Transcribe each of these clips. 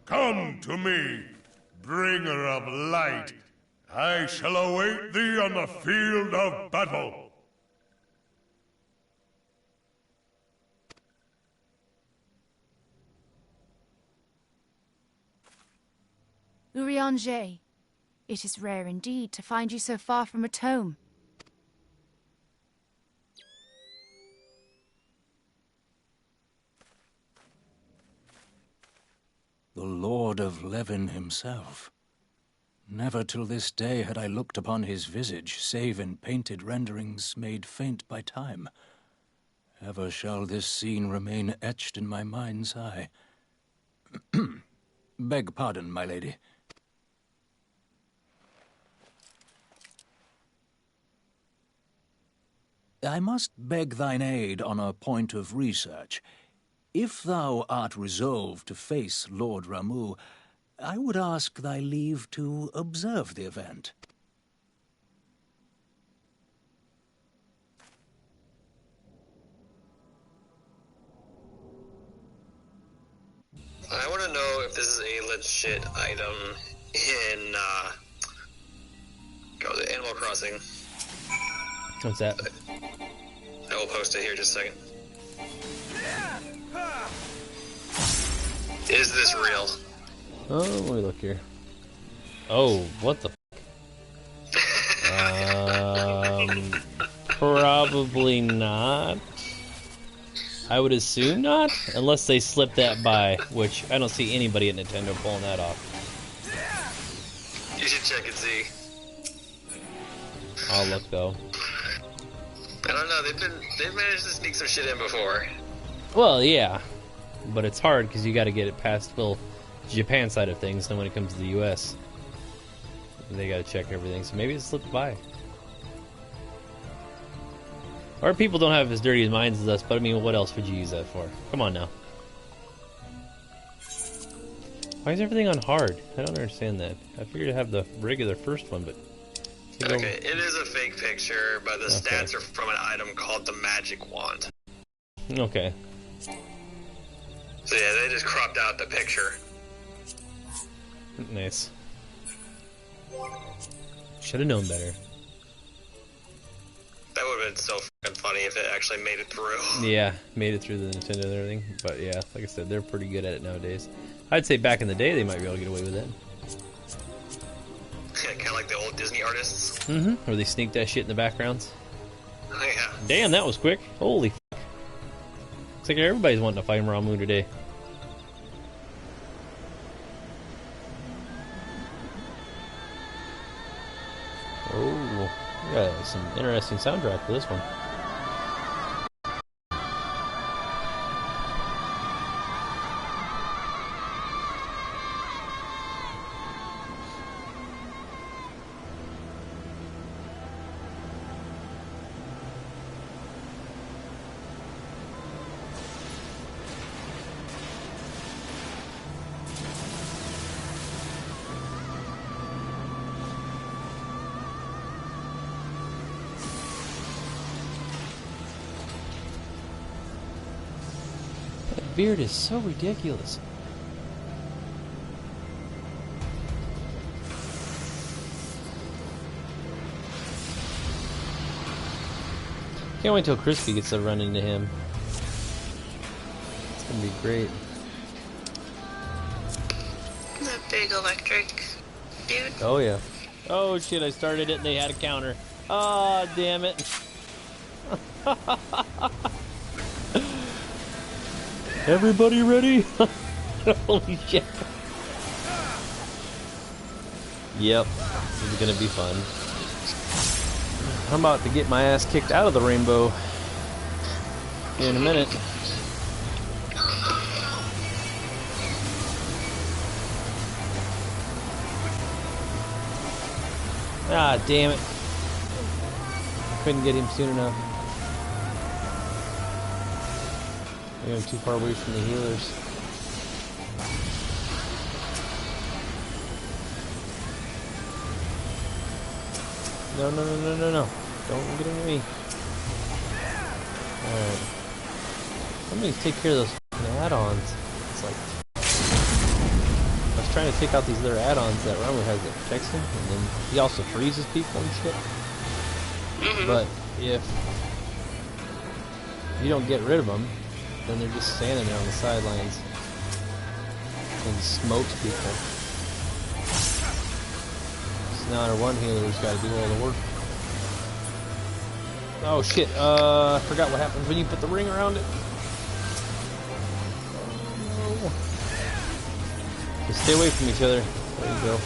Come to me, bringer of light. I shall await thee on the field of battle. Urianger, it is rare indeed to find you so far from a tome. The Lord of Levin himself. Never till this day had I looked upon his visage, save in painted renderings made faint by time. Ever shall this scene remain etched in my mind's eye. Beg pardon, my lady. I must beg thine aid on a point of research. If thou art resolved to face Lord Ramuh, I would ask thy leave to observe the event. I want to know if this is a legit item in, Animal Crossing. What's that? I will post it here just a second. Is this real? Oh, let me look here. Oh, what the probably not. I would assume not, unless they slip that by, which I don't see anybody at Nintendo pulling that off. You should check and see. I'll look though. I don't know, they've managed to sneak some shit in before. Well, yeah, but it's hard because you got to get it past the Japan side of things. Then when it comes to the U.S., they got to check everything. So maybe it slipped by. Our people don't have as dirty minds as us, but I mean, what else would you use that for? Come on now. Why is everything on hard? I don't understand that. I figured to have the regular first one, but... Okay, it is a fake picture, but the stats are from an item called the Magic Wand. Okay. So yeah, they just cropped out the picture. Nice. Should have known better. That would have been so fucking funny if it actually made it through. Yeah, made it through the Nintendo and everything. But yeah, like I said, they're pretty good at it nowadays. I'd say back in the day they might be able to get away with it. Yeah, kind of like the old Disney artists. Mm-hmm. Where they sneak that shit in the backgrounds. Oh yeah. Damn, that was quick. Holy f***. Looks like everybody's wanting to fight Ramuh today. Oh, we got some interesting soundtrack for this one. Beard is so ridiculous. Can't wait till Crispy gets to run into him. It's gonna be great. The big electric dude. Oh yeah. Oh shit, I started it and they had a counter. Oh damn it. Everybody ready? Holy shit. Yep, this is gonna be fun. I'm about to get my ass kicked out of the rainbow here in a minute. Ah, damn it. Couldn't get him soon enough. I'm too far away from the healers. No, no, no, no, no, no. Don't get into me. Alright. Somebody take care of those add-ons. It's like... trying to take out these other add-ons that Ramu has that protects him, and then he also freezes people and shit. But if you don't get rid of them, then they're just standing there on the sidelines and smokes people. So now our one healer's got to do all the work. Oh shit, I forgot what happens when you put the ring around it. Oh. Just stay away from each other. There you go.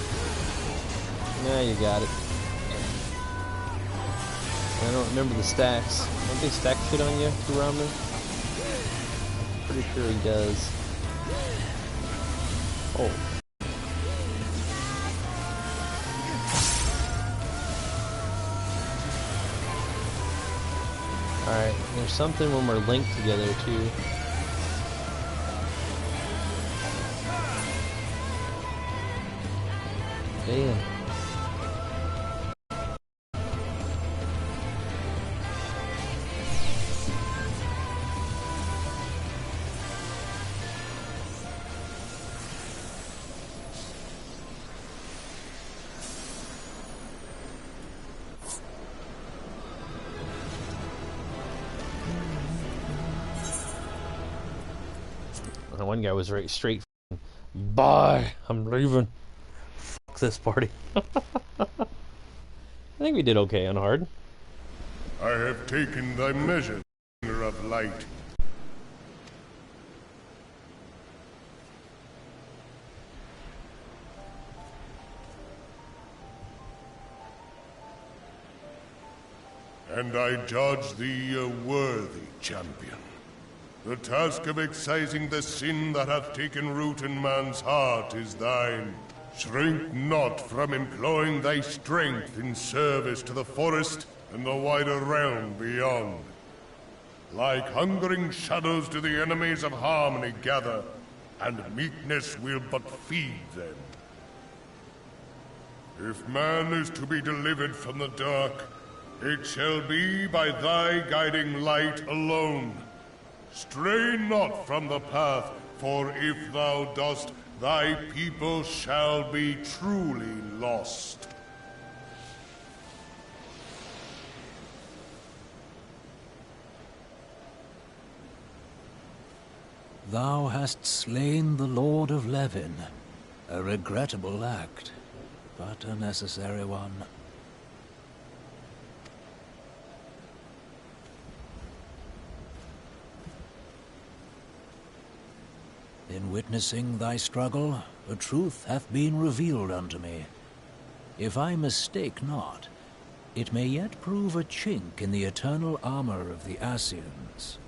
Now you got it. I don't remember the stacks. Don't they stack shit on you, Ramu? Pretty sure he does. Oh. Alright, there's something when we're linked together too. Damn. The one guy was right straight. Bye, I'm leaving. Fuck this party. I think we did okay on hard. I have taken thy measure, bringer of light. And I judge thee a worthy champion. The task of excising the sin that hath taken root in man's heart is thine. Shrink not from employing thy strength in service to the forest and the wider realm beyond. Like hungering shadows do the enemies of harmony gather, and meekness will but feed them. If man is to be delivered from the dark, it shall be by thy guiding light alone. Stray not from the path, for if thou dost, thy people shall be truly lost. Thou hast slain the Lord of Levin. A regrettable act, but a necessary one. In witnessing thy struggle, a truth hath been revealed unto me. If I mistake not, it may yet prove a chink in the eternal armor of the Assyrians.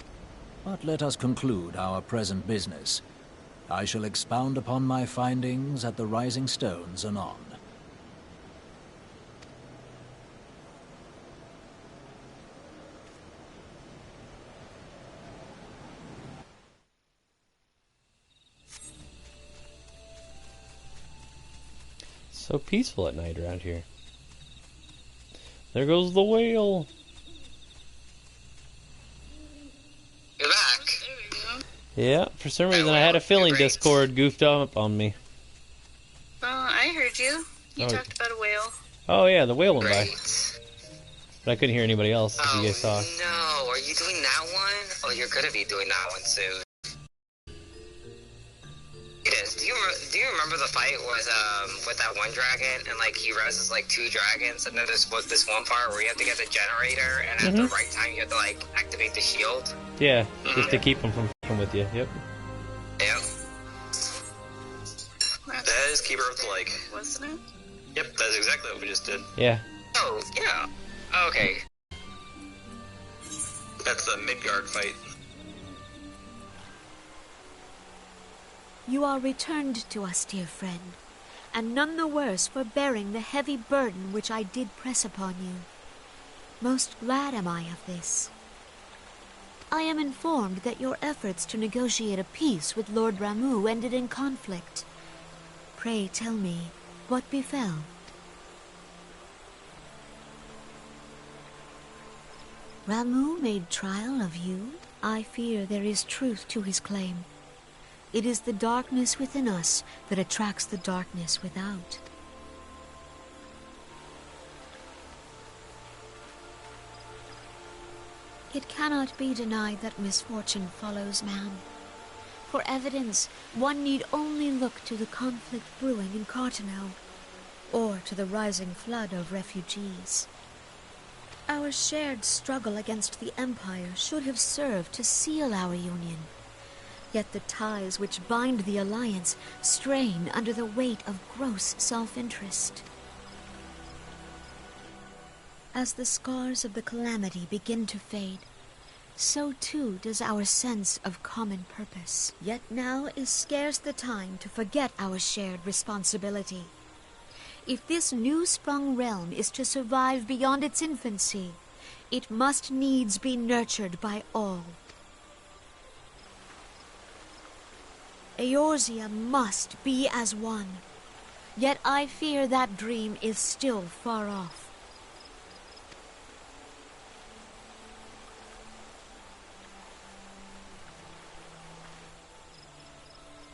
But let us conclude our present business. I shall expound upon my findings at the Rising Stones anon. So peaceful at night around here. There goes the whale. You're back. There we go. Yeah, for some reason I had a feeling Great. Discord goofed up on me. Well, I heard you. You Oh. talked about a whale. Oh yeah, the whale went by. Great. But I couldn't hear anybody else if you guys talk. No, are you doing that one? Oh, you're gonna be doing that one soon. It is. Do you remember the fight was with that one dragon and like he raises like two dragons and then there's this one part where you have to get the generator and at the right time you have to like activate the shield? Yeah, just to keep them from f***ing with you. Yep. Yep. That is Keeper of the Lake. Wasn't it? Yep, that's exactly what we just did. Yeah. Oh, yeah. Okay. That's the Midgard fight. You are returned to us, dear friend, and none the worse for bearing the heavy burden which I did press upon you. Most glad am I of this. I am informed that your efforts to negotiate a peace with Lord Ramu ended in conflict. Pray tell me, what befell? Ramu made trial of you? I fear there is truth to his claim. It is the darkness within us that attracts the darkness without. It cannot be denied that misfortune follows man. For evidence, one need only look to the conflict brewing in Cartano, or to the rising flood of refugees. Our shared struggle against the Empire should have served to seal our union. Yet the ties which bind the alliance strain under the weight of gross self-interest. As the scars of the calamity begin to fade, so too does our sense of common purpose. Yet now is scarce the time to forget our shared responsibility. If this new-sprung realm is to survive beyond its infancy, it must needs be nurtured by all. Eorzea must be as one, yet I fear that dream is still far off.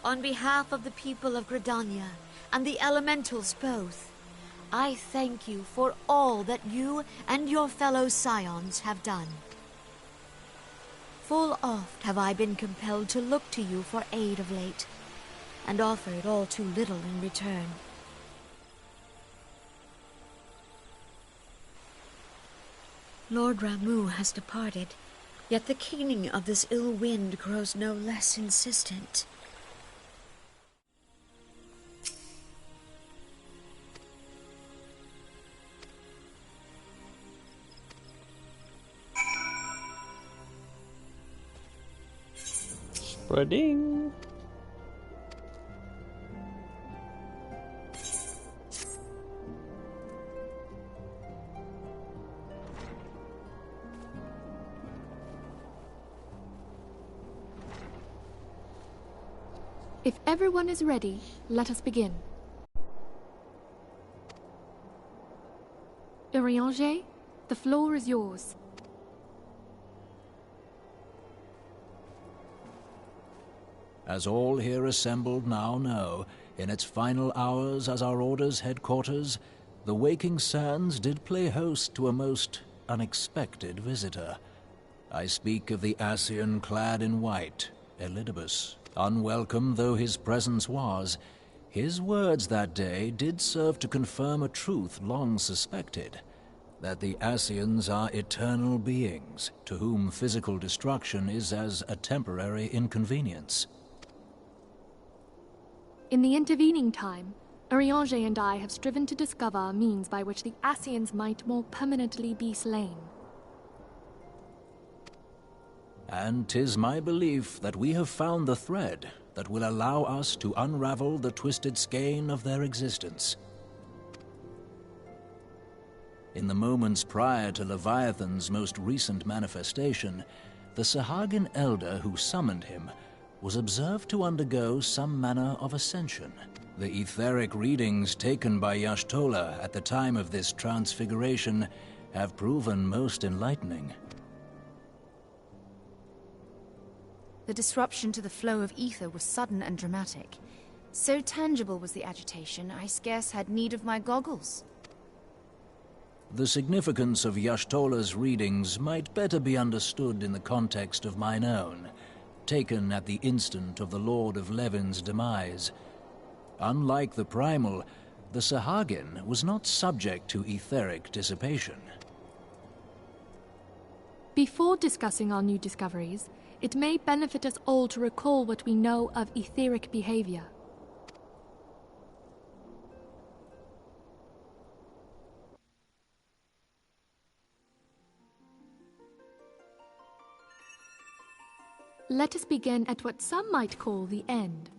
On behalf of the people of Gridania and the elementals both, I thank you for all that you and your fellow scions have done. Full oft have I been compelled to look to you for aid of late, and offered all too little in return. Lord Ramu has departed, yet the keening of this ill wind grows no less insistent. Spreading. If everyone is ready, let us begin. Urianger, the floor is yours. As all here assembled now know, in its final hours as our Order's headquarters, the waking sands did play host to a most unexpected visitor. I speak of the Ascian clad in white, Elidibus. Unwelcome though his presence was, his words that day did serve to confirm a truth long suspected, that the Ascians are eternal beings, to whom physical destruction is as a temporary inconvenience. In the intervening time, Urianger and I have striven to discover a means by which the Ascians might more permanently be slain. And 'tis my belief that we have found the thread that will allow us to unravel the twisted skein of their existence. In the moments prior to Leviathan's most recent manifestation, the Sahagin elder who summoned him was observed to undergo some manner of ascension. The etheric readings taken by Y'shtola at the time of this transfiguration have proven most enlightening. The disruption to the flow of ether was sudden and dramatic. So tangible was the agitation, I scarce had need of my goggles. The significance of Y'shtola's readings might better be understood in the context of mine own, taken at the instant of the Lord of Levin's demise. Unlike the Primal, the Sahagin was not subject to etheric dissipation. Before discussing our new discoveries, it may benefit us all to recall what we know of etheric behavior. Let us begin at what some might call the end.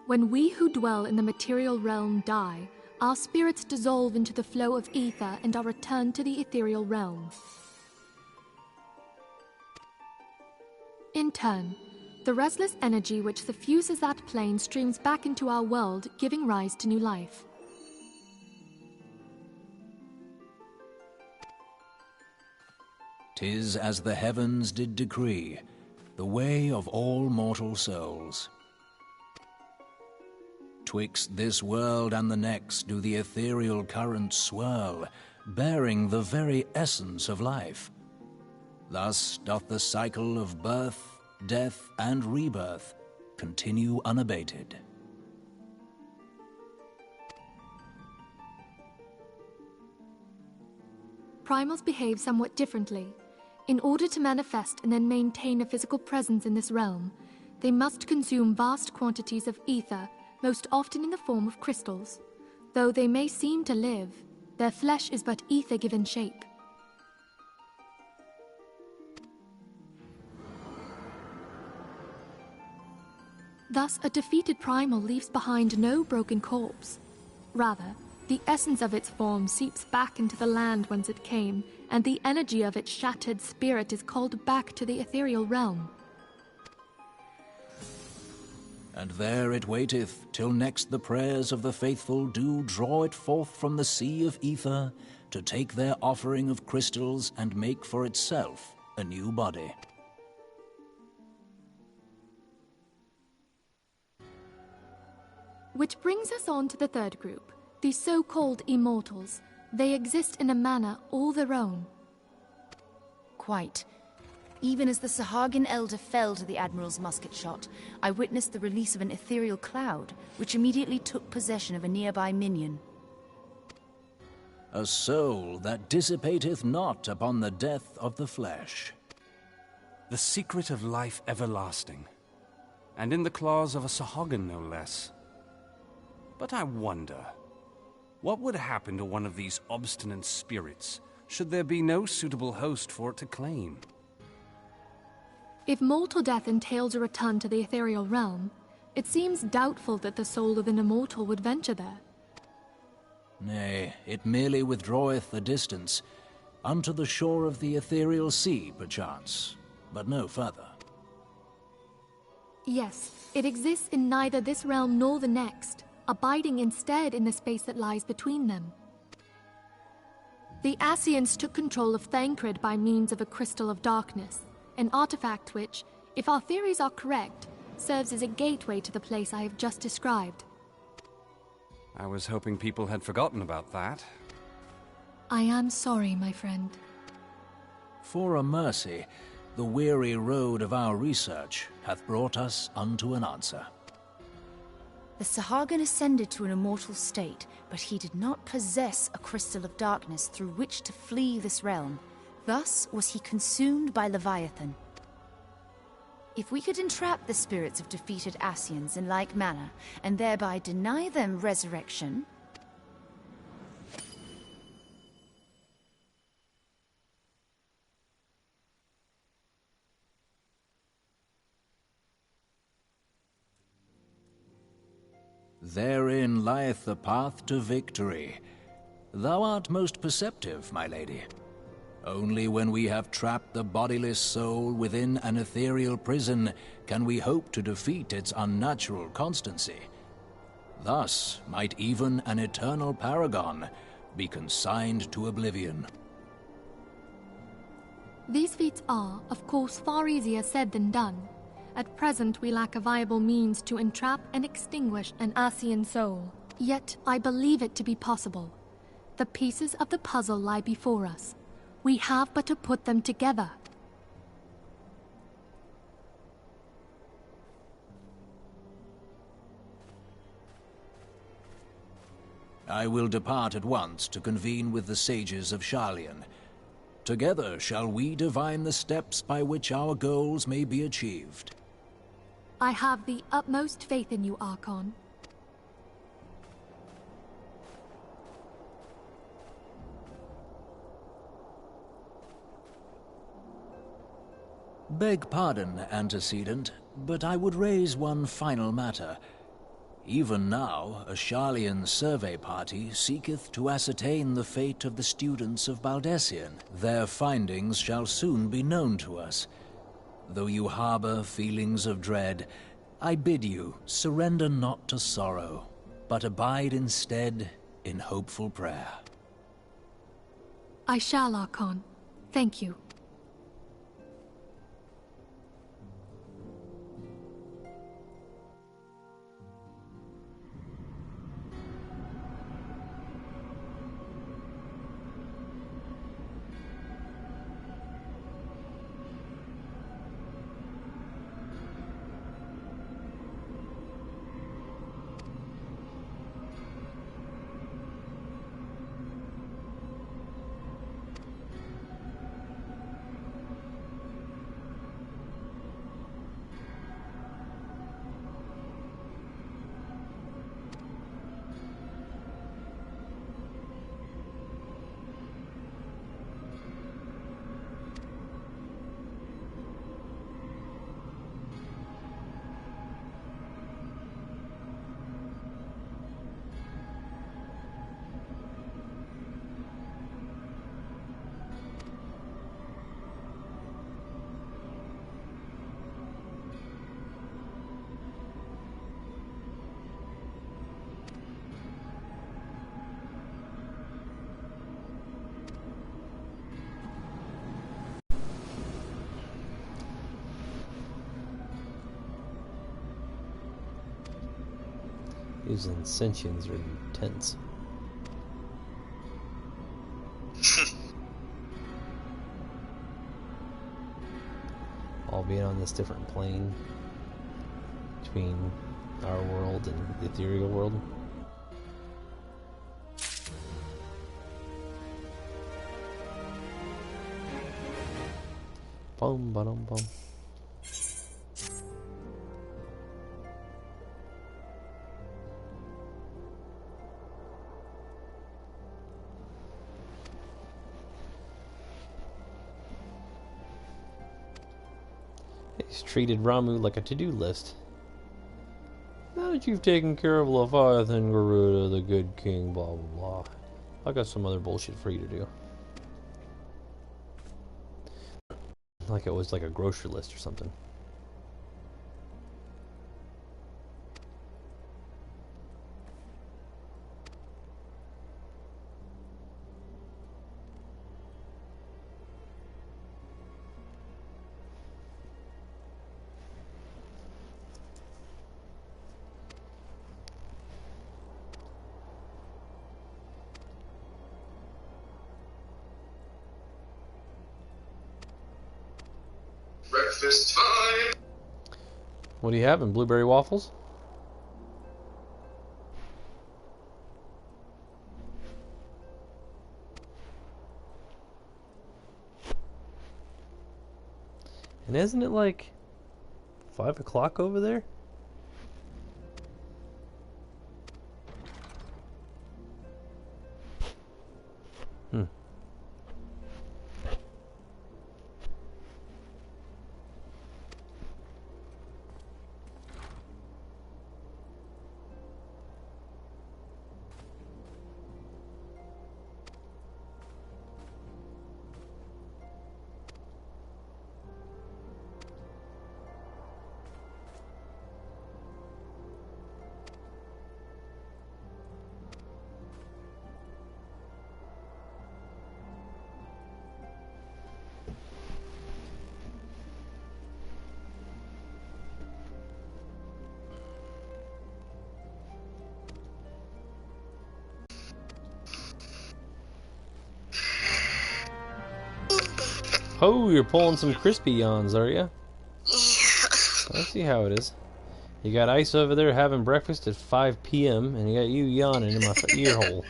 When we who dwell in the material realm die, our spirits dissolve into the flow of ether and are returned to the ethereal realm. In turn, the restless energy which suffuses that plane streams back into our world, giving rise to new life. "'Tis as the heavens did decree, the way of all mortal souls. Betwixt this world and the next do the ethereal currents swirl, bearing the very essence of life. Thus doth the cycle of birth, death, and rebirth continue unabated. Primals behave somewhat differently. In order to manifest and then maintain a physical presence in this realm, they must consume vast quantities of ether, most often in the form of crystals. Though they may seem to live, their flesh is but ether given shape. Thus, a defeated primal leaves behind no broken corpse. Rather, the essence of its form seeps back into the land whence it came, and the energy of its shattered spirit is called back to the ethereal realm. And there it waiteth, till next the prayers of the faithful do draw it forth from the sea of ether, to take their offering of crystals and make for itself a new body. Which brings us on to the third group, the so-called immortals. They exist in a manner all their own. Quite. Even as the Sahagin Elder fell to the Admiral's musket shot, I witnessed the release of an ethereal cloud, which immediately took possession of a nearby minion. A soul that dissipateth not upon the death of the flesh. The secret of life everlasting, and in the claws of a Sahagin no less. But I wonder, what would happen to one of these obstinate spirits, should there be no suitable host for it to claim? If mortal death entails a return to the ethereal realm, it seems doubtful that the soul of an immortal would venture there. Nay, it merely withdraweth a distance, unto the shore of the ethereal sea, perchance, but no further. Yes, it exists in neither this realm nor the next, abiding instead in the space that lies between them. The Ascians took control of Thancred by means of a crystal of darkness, an artifact which, if our theories are correct, serves as a gateway to the place I have just described. I was hoping people had forgotten about that. I am sorry, my friend. For a mercy, the weary road of our research hath brought us unto an answer. The Sahagin ascended to an immortal state, but he did not possess a crystal of darkness through which to flee this realm. Thus was he consumed by Leviathan. If we could entrap the spirits of defeated Ascians in like manner, and thereby deny them resurrection... Therein lieth the path to victory. Thou art most perceptive, my lady. Only when we have trapped the bodiless soul within an ethereal prison can we hope to defeat its unnatural constancy. Thus might even an eternal paragon be consigned to oblivion. These feats are, of course, far easier said than done. At present, we lack a viable means to entrap and extinguish an Ascian soul. Yet, I believe it to be possible. The pieces of the puzzle lie before us. We have but to put them together. I will depart at once to convene with the sages of Sharlayan. Together shall we divine the steps by which our goals may be achieved. I have the utmost faith in you, Archon. Beg pardon, antecedent, but I would raise one final matter. Even now, a Sharlayan survey party seeketh to ascertain the fate of the students of Baldessian. Their findings shall soon be known to us. Though you harbor feelings of dread, I bid you surrender not to sorrow, but abide instead in hopeful prayer. I shall, Archon. Thank you. His intentions are intense. All being on this different plane between our world and the ethereal world. Bum, ba-dum, bum. He's treated Ramu like a to-do list. Now that you've taken care of Leviathan, Garuda, the good king, blah blah blah, I got some other bullshit for you to do. Like it was like a grocery list or something. Breakfast time! What do you have in blueberry waffles? And isn't it like 5 o'clock over there? Oh, you're pulling some crispy yawns, are you? Yeah. I see how it is. You got Ice over there having breakfast at 5 p.m. and you got you yawning in my ear hole.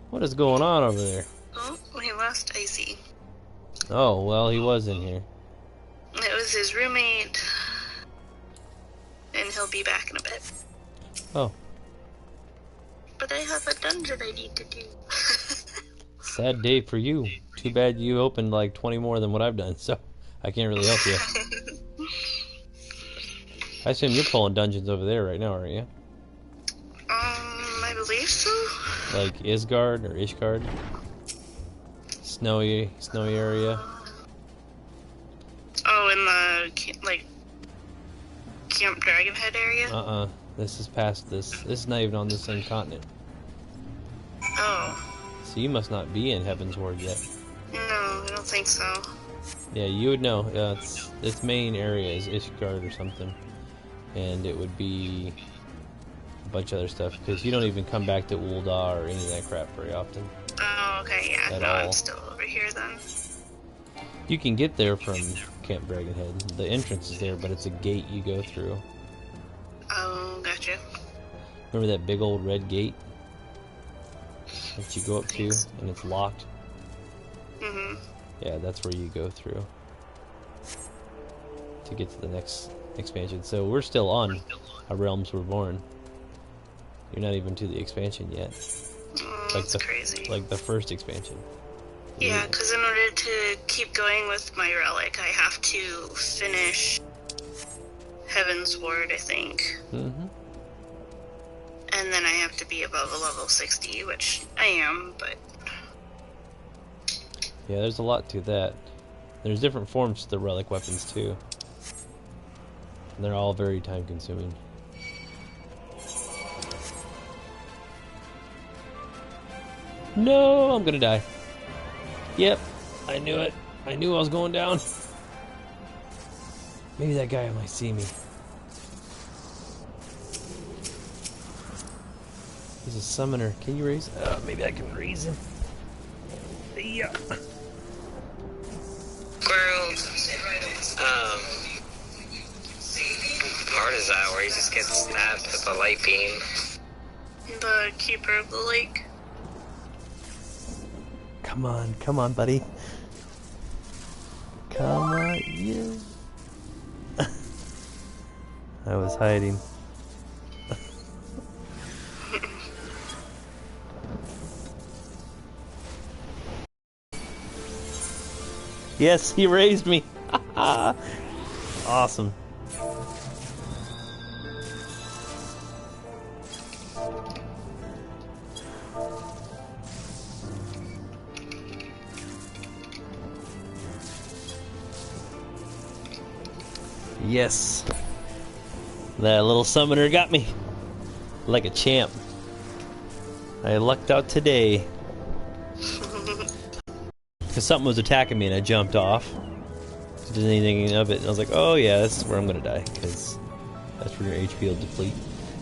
What is going on over there? Oh, we lost Icy. Oh, well, he was in here. It was his roommate. And he'll be back in a bit. Oh. But I have a dungeon I need to do. Sad day for you. Too bad you opened like 20 more than what I've done, so I can't really help you. I assume you're pulling dungeons over there right now, aren't you? I believe so. Like Isgard or Ishgard? Snowy area. Oh, in the, like, Camp Dragonhead area? This is past this. This is not even on the same continent. Oh. So you must not be in Heaven's Ward yet. No, I don't think so. Yeah, you would know. Its main area is Ishgard or something. And it would be a bunch of other stuff, because you don't even come back to Ul'dah or any of that crap very often. Oh, okay, yeah. At No, all. I'm still over here then. You can get there from Camp Dragonhead. The entrance is there, but it's a gate you go through. Oh, gotcha. Remember that big old red gate that you go up to, and it's locked? Mm-hmm. Yeah, that's where you go through to get to the next expansion. So we're still on A Realms Reborn. You're not even to the expansion yet. That's crazy. Like the first expansion. Yeah, because in order to keep going with my relic, I have to finish Heaven's Ward, I think. Mm-hmm. And then I have to be above a level 60, which I am, but... Yeah, there's a lot to that. There's different forms to the relic weapons, too. And they're all very time-consuming. No, I'm gonna die. Yep, I knew it. I knew I was going down. Maybe that guy might see me. There's a summoner. Can you raise? Maybe I can raise him. Yeah. Part is that where he just gets stabbed with a light beam? The Keeper of the Lake. Come on, buddy. Come on, yeah. I was hiding. Yes, he raised me. Awesome. Yes. That little summoner got me. Like a champ. I lucked out today. Because something was attacking me and I jumped off. Didn't anything of it. And I was like, oh yeah, this is where I'm going to die. Because that's where your HP will deplete.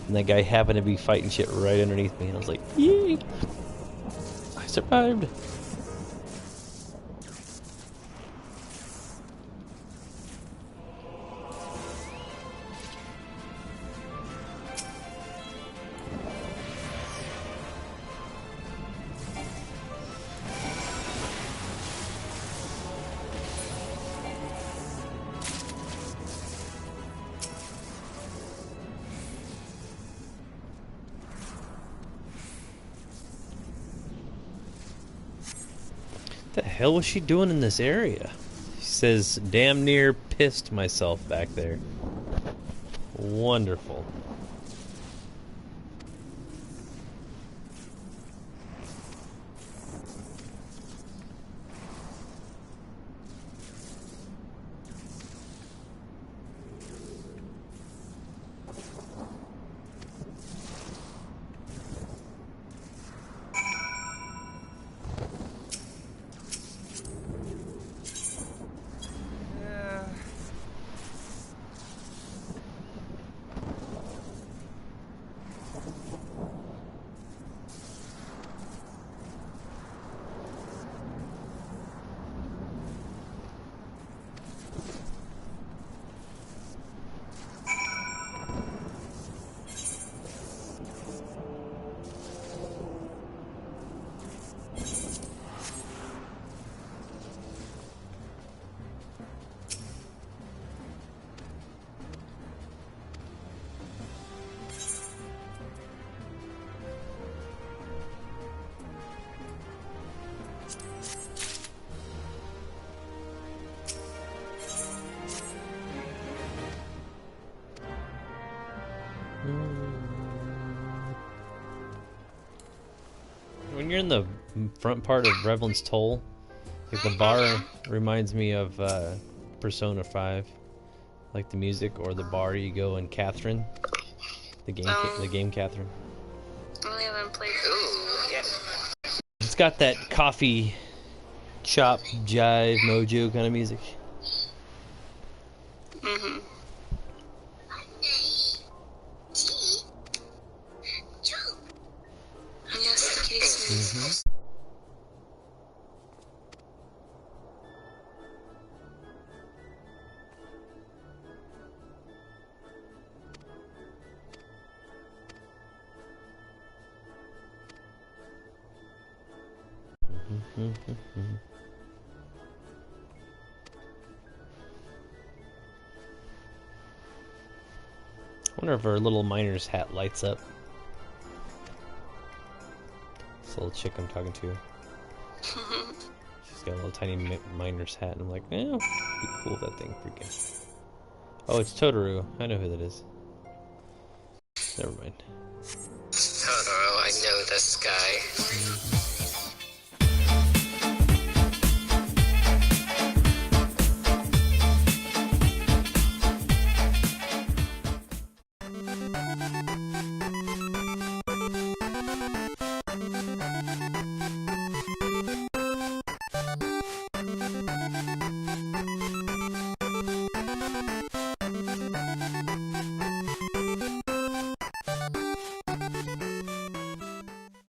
And that guy happened to be fighting shit right underneath me. And I was like, yay! I survived. What the hell was she doing in this area? She says, damn near pissed myself back there. Wonderful. When you're in the front part of Revelin's Toll, like the bar reminds me of Persona 5, like the music, or the bar you go in Catherine, the game Catherine. I haven't played. Ooh, yeah. It's got that coffee shop jive mojo kind of music. Mm-hmm. Yes, the cases. I wonder if her little miner's hat lights up. This little chick I'm talking to. She's got a little tiny miner's hat, and I'm like, eh, it'd be cool if that thing freaking. Oh, it's Totoro. I know who that is. Never mind. Totoro, I know this guy.